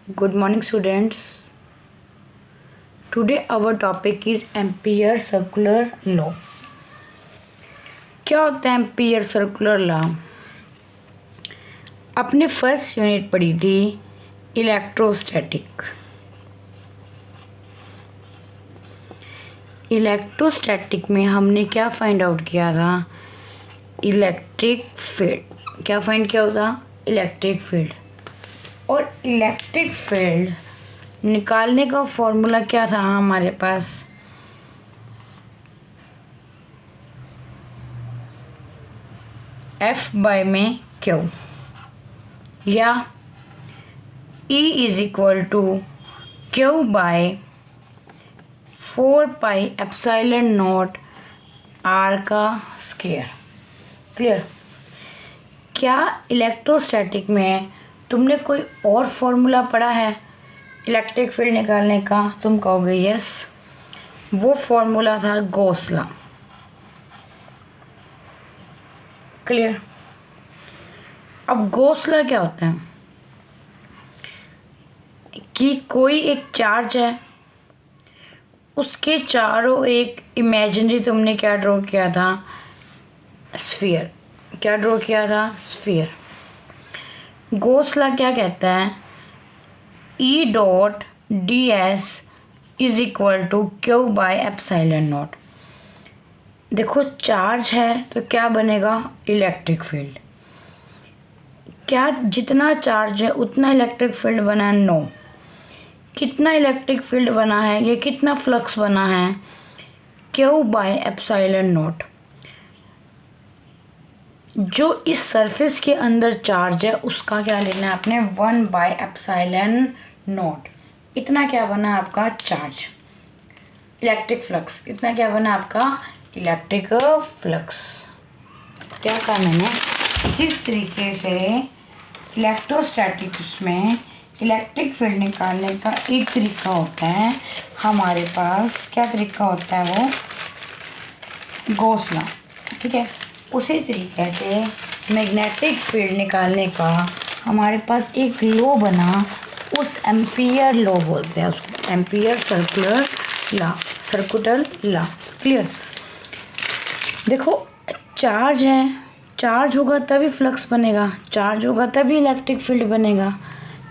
Good morning, students. Today our topic is Ampere circular law. क्या होता है ampere circular law? अपने first unit पढ़ी थी इलेक्ट्रोस्टैटिक। इलेक्ट्रोस्टैटिक में हमने क्या फाइंड आउट किया था? Electric field. क्या फाइंड किया होता? Electric field. और इलेक्ट्रिक फील्ड निकालने का फॉर्मूला क्या था हमारे पास? F बाय में Q या E is equal to Q by 4 pi epsilon not R का स्क्वायर। क्लियर? क्या इलेक्ट्रोस्टैटिक में तुमने कोई और फॉर्मूला पढ़ा है इलेक्ट्रिक फील्ड निकालने का? तुम कहोगे यस, वो फॉर्मूला था गॉस लॉ। क्लियर? अब गॉस लॉ क्या होता है कि कोई एक चार्ज है, उसके चारों एक इमेजिनरी तुमने क्या ड्रॉ किया था? स्फीयर। क्या ड्रॉ किया था? स्फीयर। गॉस लॉ क्या कहता है? E dot D S is equal to Q by epsilon not. देखो चार्ज है तो क्या बनेगा? Electric field. क्या जितना चार्ज है उतना इलेक्ट्रिक फील्ड बना है? नो। कितना इलेक्ट्रिक फील्ड बना है? ये कितना फ्लक्स बना है? Q by epsilon not. जो इस सरफेस के अंदर चार्ज है उसका क्या लेना है आपने? 1 बाय एप्सिलॉन नॉट। इतना क्या बना आपका? चार्ज। इलेक्ट्रिक फ्लक्स इतना क्या बना आपका? Electric flux. क्या कहा मैंने? जिस तरीके से इलेक्ट्रोस्टैटिक्स में इलेक्ट्रिक फील्ड निकालने का एक तरीका होता है, हमारे पास क्या तरीका होता है? वो गॉस लॉ। ठीक है, उसी तरीके से मैग्नेटिक फील्ड निकालने का हमारे पास एक लॉ बना, उस एम्पियर लॉ बोलते हैं उसको, ampere circular law, circular law. Clear? देखो चार्ज है, चार्ज होगा तभी फ्लक्स बनेगा, चार्ज होगा तभी इलेक्ट्रिक फील्ड बनेगा।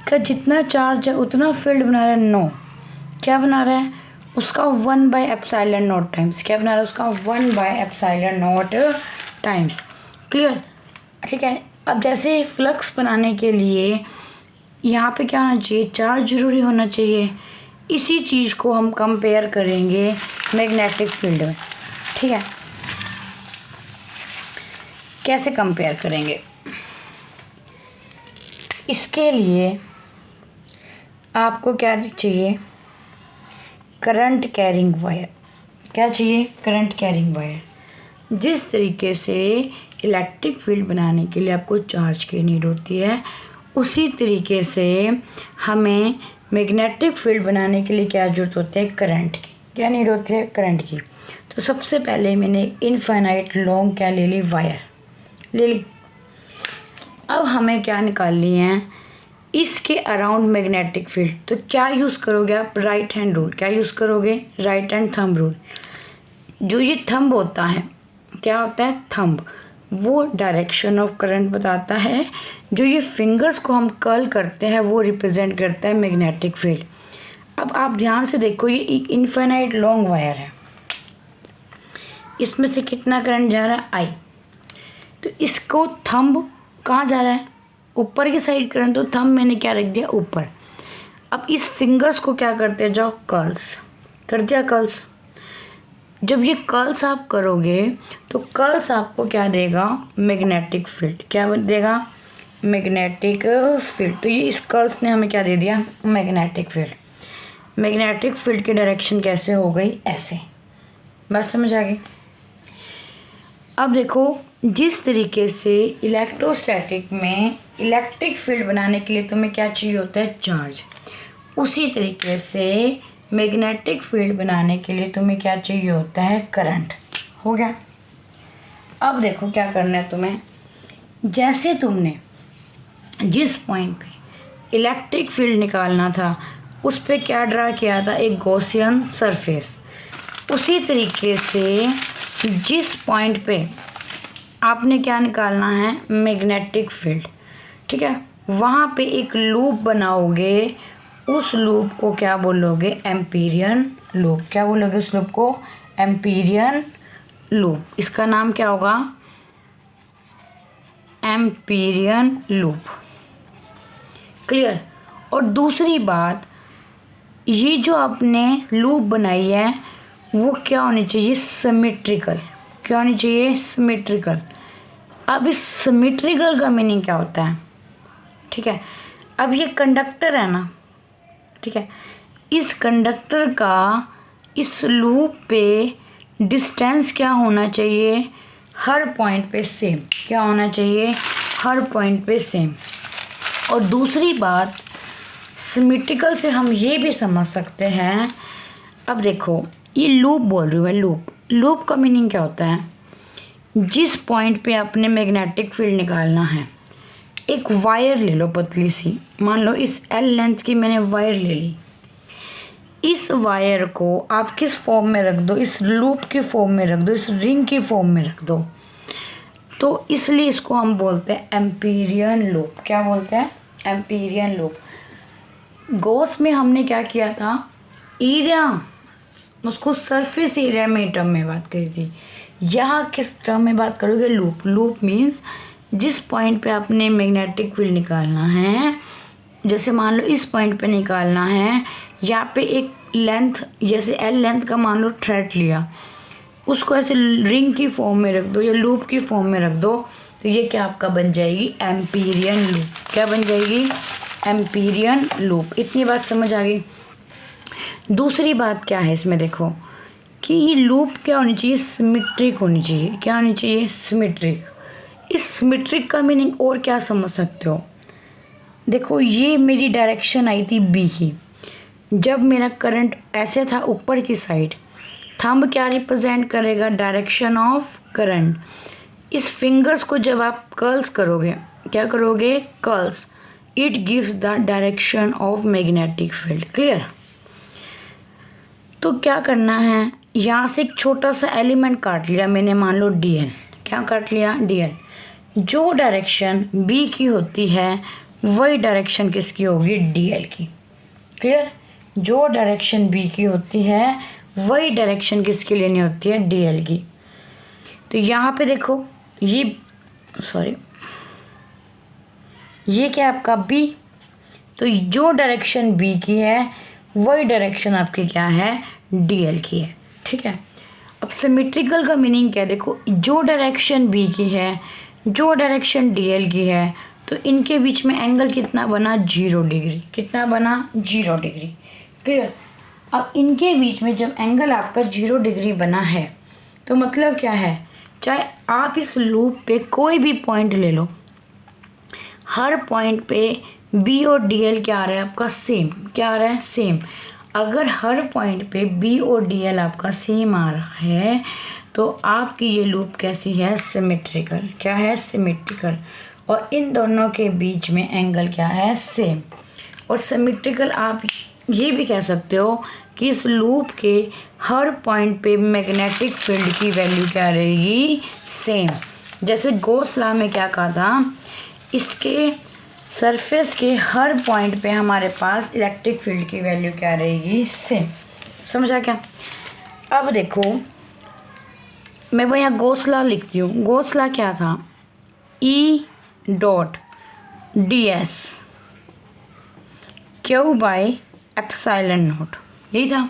क्या जितना चार्ज है उतना फील्ड बना रहा है? नो। क्या बना रहा है? उसका 1 बाय एप्सिलॉन नॉट टाइम्स। क्या बना रहा है? उसका 1 bye epsilon not times. Clear? ठीक है। अब जैसे फ्लक्स बनाने के लिए यहाँ पे क्या होना चाहिए? चार्ज जरूरी होना चाहिए। इसी चीज़ को हम कंपेयर करेंगे मैग्नेटिक फील्ड में। ठीक है, कैसे कंपेयर करेंगे? इसके लिए आपको क्या चाहिए? Current carrying wire. क्या चाहिए? Current carrying wire. जिस तरीके से इलेक्ट्रिक फील्ड बनाने के लिए आपको चार्ज की नीड होती है, उसी तरीके से हमें मैग्नेटिक फील्ड बनाने के लिए क्या जरूरत होती है? करंट की। क्या नीड होती है? करंट की। तो सबसे पहले मैंने इनफाइनाइट लॉन्ग क्या ले ली? वायर ले ली। अब हमें क्या निकालनी है? इसके अराउंड मैग्नेटिक फील्ड। तो क्या यूज़ करोगे आप? Right hand rule. क्या यूज़ करोगे? Right hand thumb rule. जो ये थंब होता है, क्या होता है? थंब। वो डायरेक्शन ऑफ करंट बताता है। जो ये फिंगर्स को हम कर्ल करते हैं वो रिप्रेजेंट करता है मैग्नेटिक फील्ड। अब आप ध्यान से देखो, ये एक इनफाइनाइट लॉन्ग वायर है, इसमें से कितना करंट जा रहा है? आई। तो इसको थंब कहाँ जा रहा है? ऊपर की साइड करंट। तो थंब मैंने क्या रख दिया? ऊपर। अब इस फिंगर्स को क्या करते जाओ? कर्ल्स कर दिया। कर्ल्स। जब ये कर्ल्स आप करोगे तो कर्ल्स आपको क्या देगा? Magnetic field. क्या देगा? Magnetic field. तो ये इस कर्ल्स ने हमें क्या दे दिया? Magnetic field. मैग्नेटिक फील्ड की डायरेक्शन कैसे हो गई? ऐसे। बात समझ आ गई? अब देखो, जिस तरीके से इलेक्ट्रोस्टैटिक में इलेक्ट्रिक फील्ड बनाने के लिए तुम्हें क्या चाहिए होता है? चार्ज। उसी तरीके से मैग्नेटिक फील्ड बनाने के लिए तुम्हें क्या चाहिए होता है? करंट। हो गया? अब देखो क्या करना है तुम्हें। जैसे तुमने जिस पॉइंट पे इलेक्ट्रिक फील्ड निकालना था, उस पे क्या ड्रा किया था, एक गॉसियन सरफेस। उसी तरीके से जिस पॉइंट पे आपने क्या निकालना है, मैग्नेटिक फील्ड, ठीक है, वहाँ पे एक लूप बनाओगे, उस लूप को क्या बोलोगे, एम्पीरियन लूप। क्या बोलोगे उस लूप को, एम्पीरियन लूप। इसका नाम क्या होगा, एम्पीरियन लूप। क्लियर। और दूसरी बात, ये जो आपने लूप बनाई है वो क्या होनी चाहिए, सिमेट्रिकल। क्या होनी चाहिए, सिमेट्रिकल। अब इस सिमेट्रिकल का मीनिंग क्या होता है, ठीक है। अब ये कंडक्टर है ना, ठीक है, इस कंडक्टर का इस लूप पे डिस्टेंस क्या होना चाहिए, हर पॉइंट पे सेम। क्या होना चाहिए, हर पॉइंट पे सेम। और दूसरी बात, सिमेट्रिकल से हम ये भी समझ सकते हैं, अब देखो ये लूप बोल रही हूँ मैं, लूप का मीनिंग क्या होता है, जिस पॉइंट पे आपने मैग्नेटिक फील्ड निकालना है, एक वायर ले लो पतली सी, मान लो इस एल लेंथ की मैंने वायर ले ली। इस वायर को आप किस फॉर्म में रख दो, इस लूप के फॉर्म में रख दो, इस रिंग की फॉर्म में रख दो, तो इसलिए इसको हम बोलते हैं एम्पीरियन लूप। क्या बोलते हैं, एम्पीरियन लूप। गॉस में हमने क्या किया था, एरिया, उसको सरफेस एरिया में टर्म में बात करी थी। यहाँ किस टर्म में बात करोगे, लूप। लूप मीन्स जिस पॉइंट पे आपने मैग्नेटिक फील्ड निकालना है, जैसे मान लो इस पॉइंट पे निकालना है, यहाँ पे एक लेंथ, जैसे एल लेंथ का मान लो थ्रेड लिया, उसको ऐसे रिंग की फॉर्म में रख दो या लूप की फॉर्म में रख दो, तो ये क्या आपका बन जाएगी, एम्पीरियन लूप। क्या बन जाएगी, एम्पीरियन लूप। इतनी बात समझ आ गई। दूसरी बात क्या है इसमें, देखो कि ये लूप क्या होनी चाहिए, सिमेट्रिक होनी चाहिए। क्या होनी चाहिए, सिमेट्रिक। इस सिमेट्रिक का मीनिंग और क्या समझ सकते हो, देखो ये मेरी डायरेक्शन आई थी बी की, जब मेरा करंट ऐसे था ऊपर की साइड, थंब क्या रिप्रेजेंट करेगा, डायरेक्शन ऑफ करंट। इस फिंगर्स को जब आप कर्ल्स करोगे, क्या करोगे, curls, it gives the direction of magnetic field. Clear. तो क्या करना है, यहाँ से एक छोटा सा एलिमेंट काट लिया मैंने, मान लो डी एल। क्या काट लिया, डी एल। जो डायरेक्शन बी की होती है वही डायरेक्शन किसकी होगी, डी एल की। क्लियर। जो डायरेक्शन बी की होती है वही डायरेक्शन किसकी लेनी होती है, डी एल की। तो यहाँ पे देखो ये ये क्या है आपका बी, तो जो डायरेक्शन बी की है वही डायरेक्शन आपकी क्या है, डी एल की है। ठीक है। अब सिमेट्रिकल का मीनिंग क्या है, देखो जो डायरेक्शन बी की है, जो डायरेक्शन डी एल की है, तो इनके बीच में एंगल कितना बना, 0 डिग्री। कितना बना, 0 डिग्री। क्लियर। अब इनके बीच में जब एंगल आपका 0 डिग्री बना है, तो मतलब क्या है, चाहे आप इस लूप पे कोई भी पॉइंट ले लो, हर पॉइंट पे बी और डी एल क्या आ रहा है आपका, सेम। क्या आ रहा है, सेम। अगर हर पॉइंट पे बी और डी एल आपका सेम आ रहा है, तो आपकी ये लूप कैसी है, सिमेट्रिकल। क्या है, सिमेट्रिकल। और इन दोनों के बीच में एंगल क्या है, सेम। और सिमेट्रिकल आप ये भी कह सकते हो कि इस लूप के हर पॉइंट पे मैग्नेटिक फील्ड की वैल्यू क्या रहेगी, सेम। जैसे गॉस लॉ में क्या कहा था, इसके सरफेस के हर पॉइंट पे हमारे पास इलेक्ट्रिक फील्ड की वैल्यू क्या रहेगी, सेम। समझा क्या। अब देखो मैं वो यहाँ गॉस लॉ लिखती हूँ। गॉस लॉ क्या था, ई dot D S Q by epsilon not, यही था।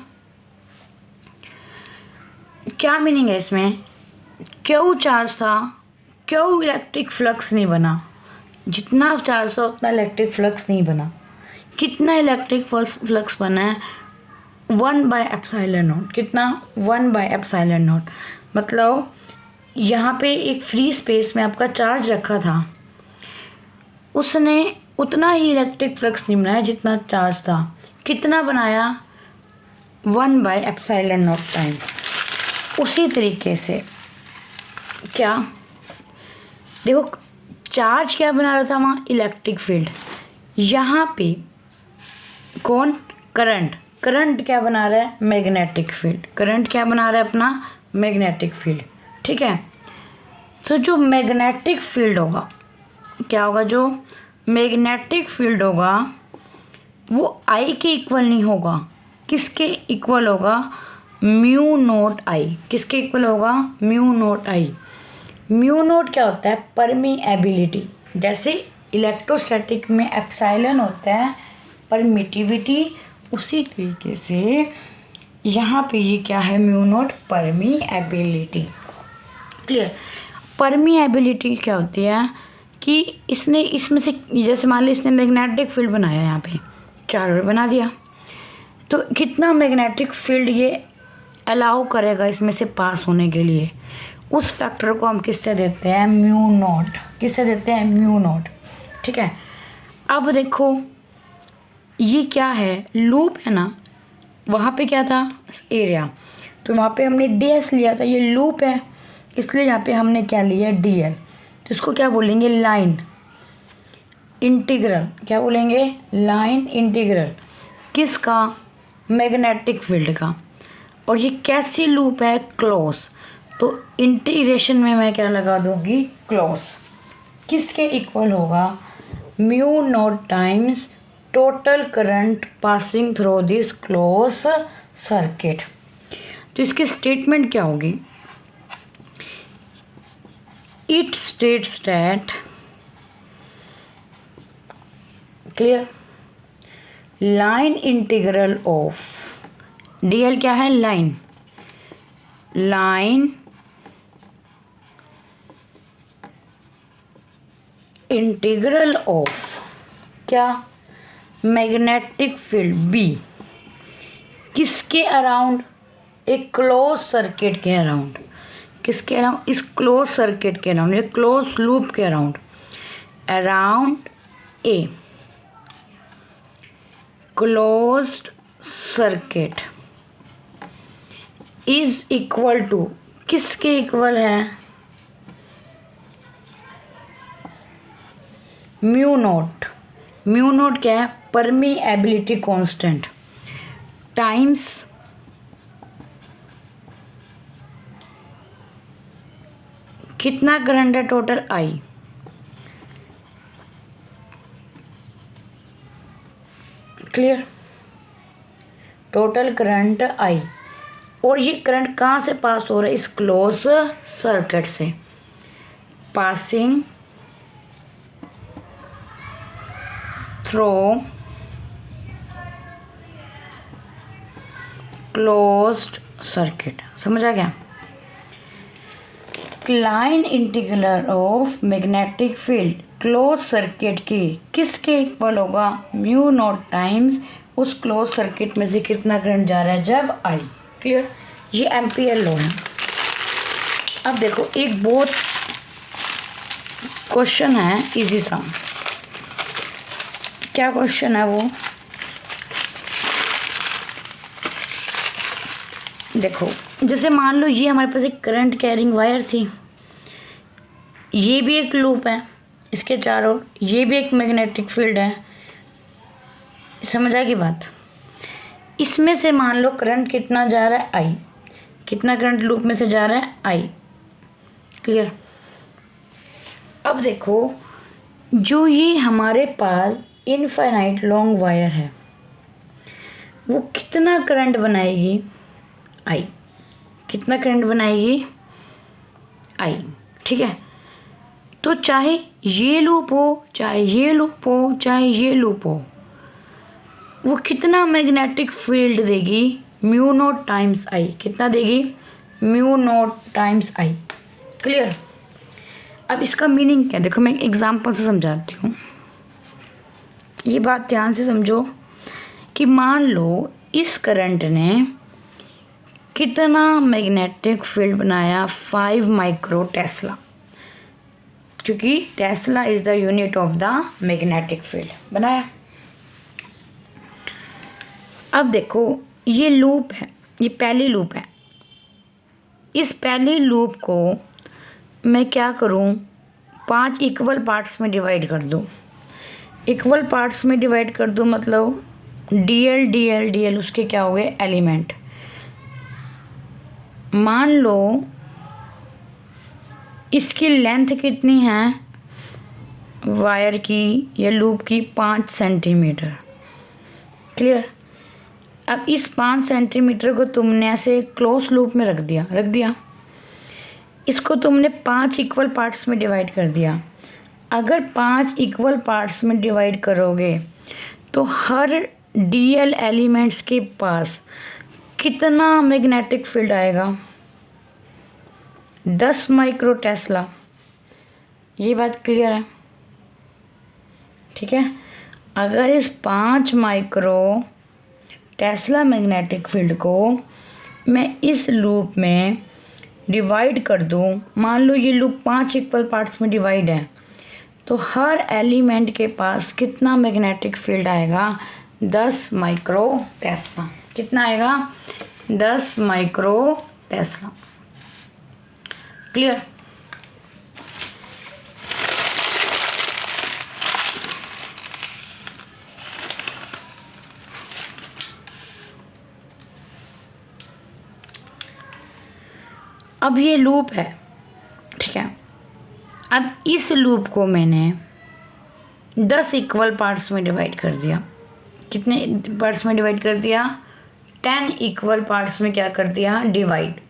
क्या मीनिंग है इसमें, क्यू चार्ज था, क्यू इलेक्ट्रिक फ्लक्स नहीं बना, जितना चार्ज था उतना इलेक्ट्रिक फ्लक्स नहीं बना। कितना इलेक्ट्रिक फ्लक्स बना है, 1/एप्सिलॉन नॉट। कितना, 1/एप्सिलॉन नॉट। मतलब यहाँ पे एक फ्री स्पेस में आपका चार्ज रखा था, उसने उतना ही इलेक्ट्रिक फ्लक्स नहीं बनाया जितना चार्ज था। कितना बनाया, 1/एप्सिलॉन नॉट टाइम। उसी तरीके से क्या, देखो चार्ज क्या बना रहा था वहाँ, इलेक्ट्रिक फील्ड। यहाँ पे कौन, करंट क्या बना रहा है, मैग्नेटिक फील्ड। करंट क्या बना रहा है अपना, मैग्नेटिक फील्ड। ठीक है, तो जो मैग्नेटिक फील्ड होगा, क्या होगा, जो मैग्नेटिक फील्ड होगा वो आई के इक्वल नहीं होगा। किसके इक्वल होगा, म्यू नोट आई। किसके इक्वल होगा, म्यू नोट आई। म्यू नोट क्या होता है, परमीएबिलिटी। जैसे इलेक्ट्रोस्टैटिक में एप्सिलॉन होता है परमिटिविटी, उसी तरीके से यहाँ पे ये क्या है, म्यू नोट परमीएबिलिटी। क्लियर। परमीएबिलिटी क्या होती है कि इसने इसमें से, जैसे मान लो इसने मैग्नेटिक फील्ड बनाया, यहाँ पे चारों बना दिया, तो कितना मैग्नेटिक फील्ड ये अलाउ करेगा इसमें से पास होने के लिए, उस फैक्टर को हम किससे देते हैं, म्यू नॉट। किससे देते हैं, म्यू नॉट। ठीक है, अब देखो ये क्या है, लूप है ना, वहाँ पे क्या था, एरिया, तो वहाँ पे हमने ds लिया था, ये लूप है इसलिए यहाँ पे हमने क्या लिया, dl। तो इसको क्या बोलेंगे, लाइन इंटीग्रल। क्या बोलेंगे, लाइन इंटीग्रल। किसका, मैग्नेटिक फील्ड का। और ये कैसी लूप है, क्लोज। तो इंटीग्रेशन में मैं क्या लगा दूंगी, क्लोज। किसके इक्वल होगा, mu not times total current passing through this close circuit. तो इसकी स्टेटमेंट क्या होगी, it states that, clear, line integral of, DL क्या है, लाइन, लाइन इंटीग्रल ऑफ क्या, मैग्नेटिक फील्ड बी, किसके अराउंड, एक क्लोज सर्किट के अराउंड। किसके अराउंड, इस क्लोज सर्किट के अराउंड, ये क्लोज लूप के around, around a closed circuit is equal to, किसके इक्वल है, म्यू नोट। म्यू नोट क्या है, परमीएबिलिटी कांस्टेंट टाइम्स कितना करंट है total, I. Clear, total current I. और ये करंट कहाँ से पास हो रहा है, इस क्लोज सर्किट से, पासिंग थ्रू क्लोज्ड सर्किट। समझ आ गया, line integral of magnetic field close circuit की किसके इक्वल होगा, म्यू नॉट टाइम्स उस क्लोज सर्किट में से कितना करंट जा रहा है, जब आई। क्लियर, ये एम्पियर लॉ है। अब देखो एक बहुत क्वेश्चन है इजी सा, क्या क्वेश्चन है वो, देखो जैसे मान लो ये हमारे पास एक करंट कैरिंग वायर थी, ये भी एक लूप है इसके चारों, ये भी एक मैग्नेटिक फील्ड है। समझ आएगी बात, इसमें से मान लो करंट कितना जा रहा है, आई। कितना करंट लूप में से जा रहा है, आई। क्लियर। अब देखो जो ये हमारे पास इनफाइनाइट लॉन्ग वायर है वो कितना करंट बनाएगी, आई। कितना करंट बनाएगी, आई। ठीक है, तो चाहे ये लूप हो, चाहे ये लूप हो, चाहे ये लूप हो, वो कितना मैग्नेटिक फील्ड देगी, म्यू नॉट टाइम्स आई। कितना देगी, mu not times I. Clear. अब इसका मीनिंग क्या है, देखो मैं एक एग्जांपल से समझाती हूँ, ये बात ध्यान से समझो कि मान लो इस करंट ने कितना मैग्नेटिक फील्ड बनाया, 5 माइक्रो टेस्ला, क्योंकि Tesla is the unit of the magnetic field, बनाया। अब देखो ये लूप है, ये पहली लूप है, इस पहली लूप को मैं क्या करूं, 5 इक्वल पार्ट्स में डिवाइड कर दूं। इक्वल पार्ट्स में डिवाइड कर दूँ मतलब डीएल डीएल डीएल उसके क्या हो गए एलिमेंट। मान लो इसकी लेंथ कितनी है वायर की या लूप की 5 सेंटीमीटर। क्लियर। अब इस 5 सेंटीमीटर को तुमने ऐसे क्लोज लूप में रख दिया। इसको तुमने 5 इक्वल पार्ट्स में डिवाइड कर दिया। अगर 5 इक्वल पार्ट्स में डिवाइड करोगे तो हर डीएल एलिमेंट्स के पास कितना मैग्नेटिक फील्ड आएगा? 10 माइक्रो टेस्ला। ये बात क्लियर है? ठीक है। अगर इस 5 माइक्रो टेस्ला मैग्नेटिक फील्ड को मैं इस लूप में डिवाइड कर दूं, मान लो ये लूप 5 इक्वल पार्ट्स में डिवाइड है, तो हर एलिमेंट के पास कितना मैग्नेटिक फील्ड आएगा? 10 माइक्रो टेस्ला। कितना आएगा? 10 माइक्रो टेस्ला। क्लियर। अब ये लूप है, ठीक है। अब इस लूप को मैंने 10 इक्वल पार्ट्स में डिवाइड कर दिया। कितने पार्ट्स में डिवाइड कर दिया? 10 इक्वल पार्ट्स में क्या कर दिया? डिवाइड।